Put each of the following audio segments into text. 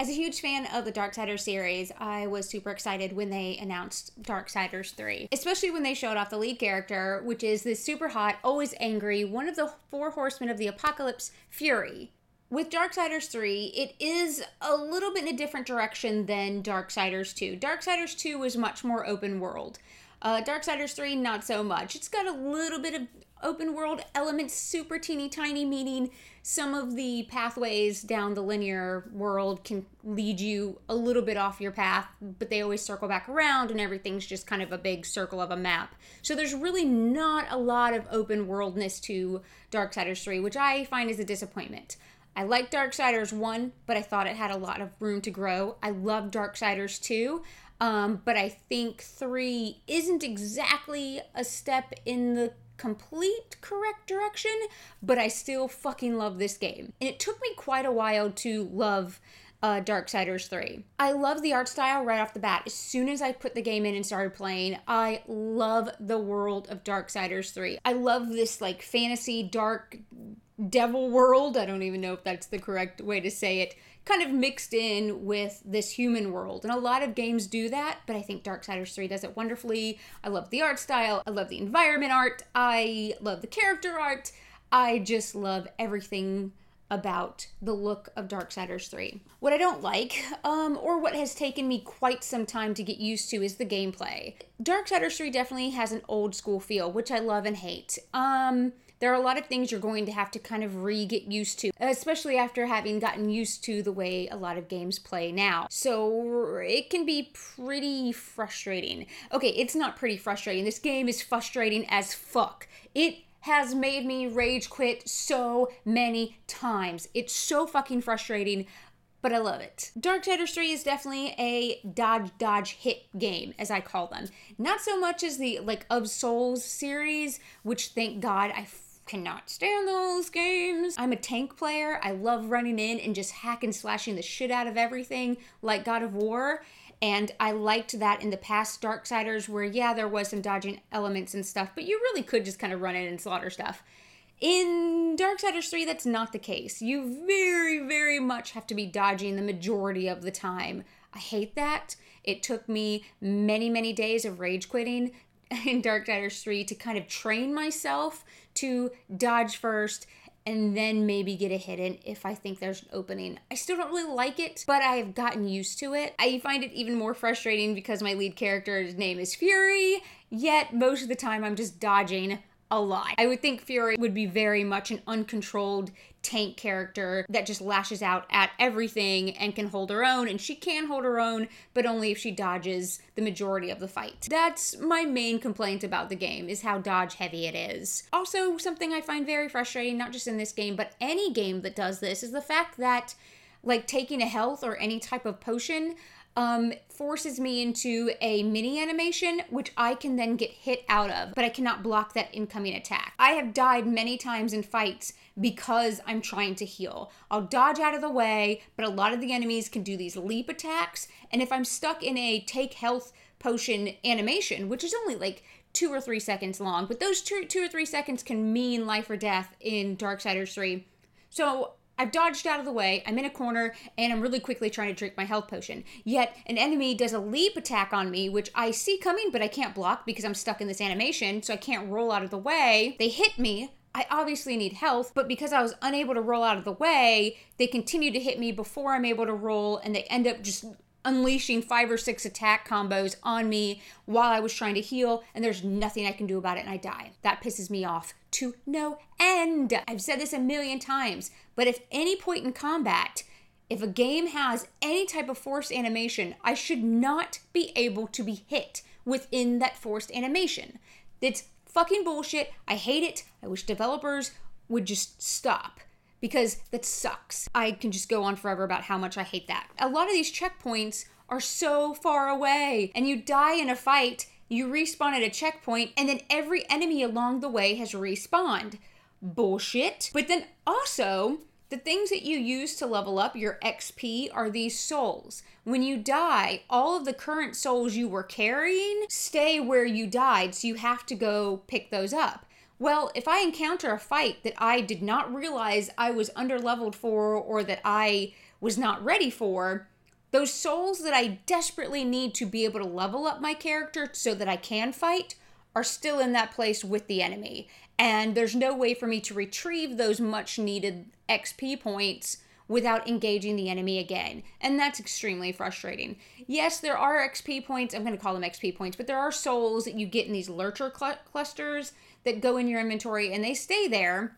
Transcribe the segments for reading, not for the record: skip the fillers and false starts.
As a huge fan of the Darksiders series, I was super excited when they announced Darksiders 3. Especially when they showed off the lead character, which is this super hot, always angry, one of the four horsemen of the apocalypse, Fury. With Darksiders 3, it is a little bit in a different direction than Darksiders 2. Darksiders 2 was much more open world. Darksiders 3, not so much. It's got a little bit of open world elements, super teeny tiny, meaning some of the pathways down the linear world can lead you a little bit off your path, but they always circle back around and everything's just kind of a big circle of a map. So there's really not a lot of open worldness to Darksiders 3, which I find is a disappointment. I like Darksiders 1, but I thought it had a lot of room to grow. I love Darksiders 2, but I think 3 isn't exactly a step in the complete correct direction, but I still fucking love this game. And it took me quite a while to love Darksiders 3. I love the art style right off the bat. As soon as I put the game in and started playing, I love the world of Darksiders 3. I love this like fantasy dark devil world. I don't even know if that's the correct way to say it. Kind of mixed in with this human world. And a lot of games do that, but I think Darksiders 3 does it wonderfully. I love the art style. I love the environment art. I love the character art. I just love everything about the look of Darksiders 3. What I don't like, or what has taken me quite some time to get used to, is the gameplay. Darksiders 3 definitely has an old school feel, which I love and hate. There are a lot of things you're going to have to kind of get used to, especially after having gotten used to the way a lot of games play now. So it can be pretty frustrating. Okay, it's not pretty frustrating. This game is frustrating as fuck. It has made me rage quit so many times. It's so fucking frustrating, but I love it. Darksiders 3 is definitely a dodge hit game, as I call them. Not so much as the Of Souls series, which thank God I cannot stand those games. I'm a tank player. I love running in and just hack and slashing the shit out of everything like God of War. And I liked that in the past Darksiders where, yeah, there was some dodging elements and stuff, but you really could just kind of run in and slaughter stuff. In Darksiders 3, that's not the case. You very, very much have to be dodging the majority of the time. I hate that. It took me many, many days of rage quitting in Darksiders 3 to kind of train myself to dodge first and then maybe get a hit in if I think there's an opening. I still don't really like it, but I've gotten used to it. I find it even more frustrating because my lead character's name is Fury, yet most of the time I'm just dodging a lot. I would think Fury would be very much an uncontrolled tank character that just lashes out at everything and can hold her own, and she can hold her own, but only if she dodges the majority of the fight. That's my main complaint about the game, is how dodge heavy it is. Also, something I find very frustrating, not just in this game, but any game that does this, is the fact that taking a health or any type of potion forces me into a mini animation, which I can then get hit out of, but I cannot block that incoming attack. I have died many times in fights because I'm trying to heal. I'll dodge out of the way, but a lot of the enemies can do these leap attacks, and if I'm stuck in a take health potion animation, which is only 2 or 3 seconds long, but those 2 or 3 seconds can mean life or death in Darksiders 3. So I've dodged out of the way, I'm in a corner, and I'm really quickly trying to drink my health potion. Yet, an enemy does a leap attack on me, which I see coming, but I can't block because I'm stuck in this animation, so I can't roll out of the way. They hit me. I obviously need health, but because I was unable to roll out of the way, they continue to hit me before I'm able to roll, and they end up just unleashing 5 or 6 attack combos on me while I was trying to heal, and there's nothing I can do about it, and I die. That pisses me off to no end. I've said this a million times, but if any point in combat, if a game has any type of forced animation, I should not be able to be hit within that forced animation. It's fucking bullshit. I hate it. I wish developers would just stop, because that sucks. I can just go on forever about how much I hate that. A lot of these checkpoints are so far away, and you die in a fight, you respawn at a checkpoint, and then every enemy along the way has respawned. Bullshit. But then also, the things that you use to level up your XP are these souls. When you die, all of the current souls you were carrying stay where you died, so you have to go pick those up. Well, if I encounter a fight that I did not realize I was underleveled for, or that I was not ready for, those souls that I desperately need to be able to level up my character so that I can fight are still in that place with the enemy. And there's no way for me to retrieve those much needed XP points without engaging the enemy again. And that's extremely frustrating. Yes, there are XP points, I'm going to call them XP points, but there are souls that you get in these lurcher clusters that go in your inventory and they stay there.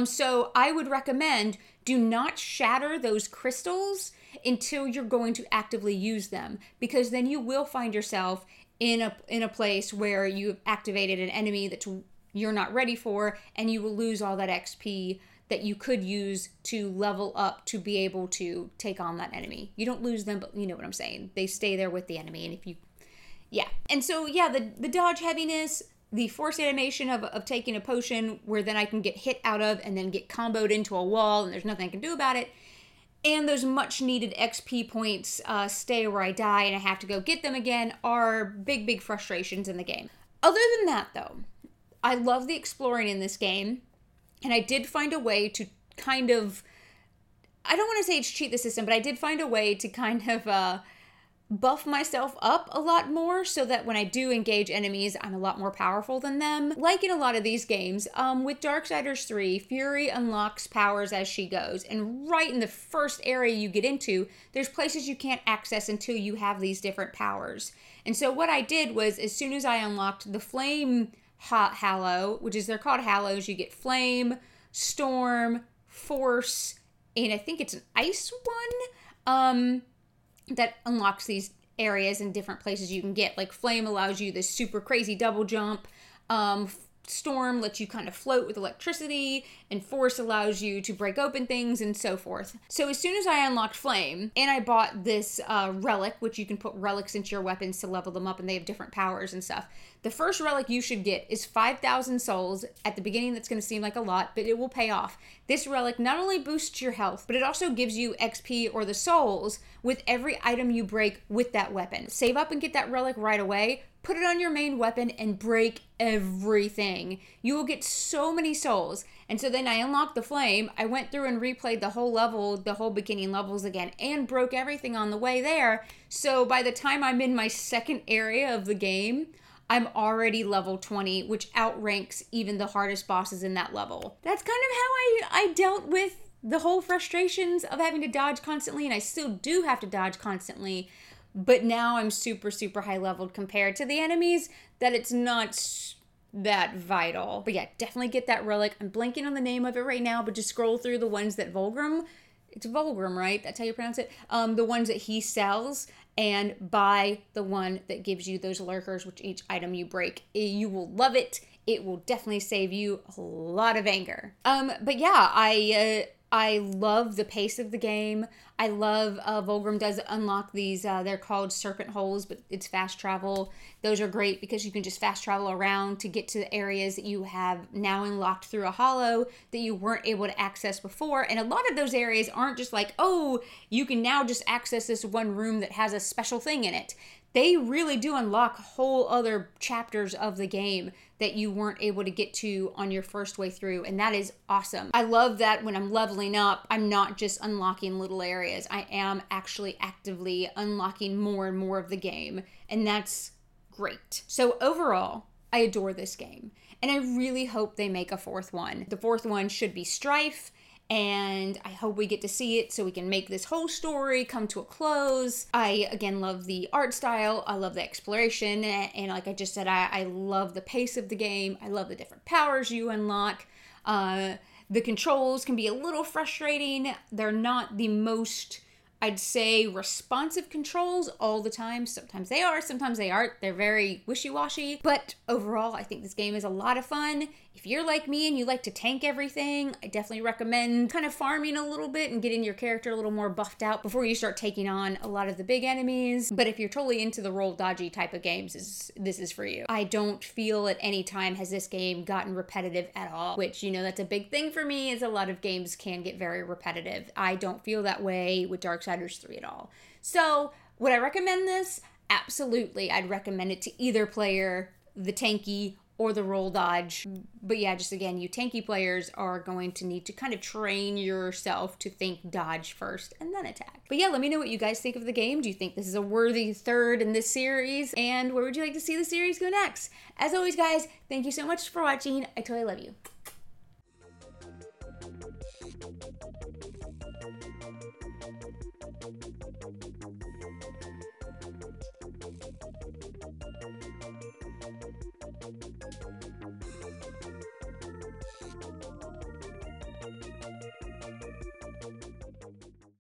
So I would recommend do not shatter those crystals until you're going to actively use them, because then you will find yourself in a place where you've activated an enemy that you're not ready for, and you will lose all that XP that you could use to level up to be able to take on that enemy. You don't lose them, but you know what I'm saying. They stay there with the enemy, and if you, yeah. And so, yeah, the dodge heaviness, the force animation of taking a potion where then I can get hit out of and then get comboed into a wall and there's nothing I can do about it, and those much needed XP points stay where I die and I have to go get them again are big frustrations in the game. Other than that, though, I love the exploring in this game, and I did find a way to kind of, I don't want to say it's cheat the system, but I did find a way to kind of buff myself up a lot more so that when I do engage enemies, I'm a lot more powerful than them. Like in a lot of these games, with Darksiders 3, Fury unlocks powers as she goes, and right in the first area you get into, there's places you can't access until you have these different powers. And so what I did was, as soon as I unlocked the Flame Hallow, which is, they're called Hallows, you get Flame, Storm, Force, and I think it's an Ice one, that unlocks these areas in different places you can get. Like Flame allows you this super crazy double jump. Storm lets you kind of float with electricity, and Force allows you to break open things and so forth. So as soon as I unlocked Flame, and I bought this relic, which you can put relics into your weapons to level them up, and they have different powers and stuff. The first relic you should get is 5,000 souls. At the beginning, that's going to seem like a lot, but it will pay off. This relic not only boosts your health, but it also gives you XP or the souls with every item you break with that weapon. Save up and get that relic right away. Put it on your main weapon and break everything. You will get so many souls. And so then I unlocked the Flame. I went through and replayed the whole level, the whole beginning levels again, and broke everything on the way there. So by the time I'm in my second area of the game, I'm already level 20, which outranks even the hardest bosses in that level. That's kind of how I dealt with the whole frustrations of having to dodge constantly, and I still do have to dodge constantly. But now I'm super high leveled compared to the enemies that it's not that vital. But yeah, definitely get that relic. I'm blanking on the name of it right now, but just scroll through the ones that it's Volgrim, right? That's how you pronounce it. The ones that he sells, and buy the one that gives you those lurkers, which each item you break. You will love it. It will definitely save you a lot of anger. But yeah, I love the pace of the game. I love Volgrim does unlock these, they're called serpent holes, but it's fast travel. Those are great because you can just fast travel around to get to the areas that you have now unlocked through a hollow that you weren't able to access before. And a lot of those areas aren't just like, oh, you can now just access this one room that has a special thing in it. They really do unlock whole other chapters of the game that you weren't able to get to on your first way through, and that is awesome. I love that when I'm leveling up, I'm not just unlocking little areas. I am actually actively unlocking more and more of the game, and that's great. So overall, I adore this game, and I really hope they make a fourth one. The fourth one should be Strife, and I hope we get to see it so we can make this whole story come to a close. I, again, love the art style. I love the exploration. And like I just said, I love the pace of the game. I love the different powers you unlock. The controls can be a little frustrating. They're not the most, I'd say, responsive controls all the time. Sometimes they are, sometimes they aren't. They're very wishy-washy. But overall, I think this game is a lot of fun. If you're like me and you like to tank everything, I definitely recommend kind of farming a little bit and getting your character a little more buffed out before you start taking on a lot of the big enemies. But if you're totally into the roll dodgy type of games, this is for you. I don't feel at any time has this game gotten repetitive at all, which, you know, that's a big thing for me, is a lot of games can get very repetitive. I don't feel that way with Darksiders 3 at all. So, would I recommend this? Absolutely. I'd recommend it to either player, the tanky or the roll dodge. But yeah, just again, you tanky players are going to need to kind of train yourself to think dodge first and then attack. But yeah, let me know what you guys think of the game. Do you think this is a worthy third in this series? And where would you like to see the series go next? As always, guys, thank you so much for watching. I totally love you.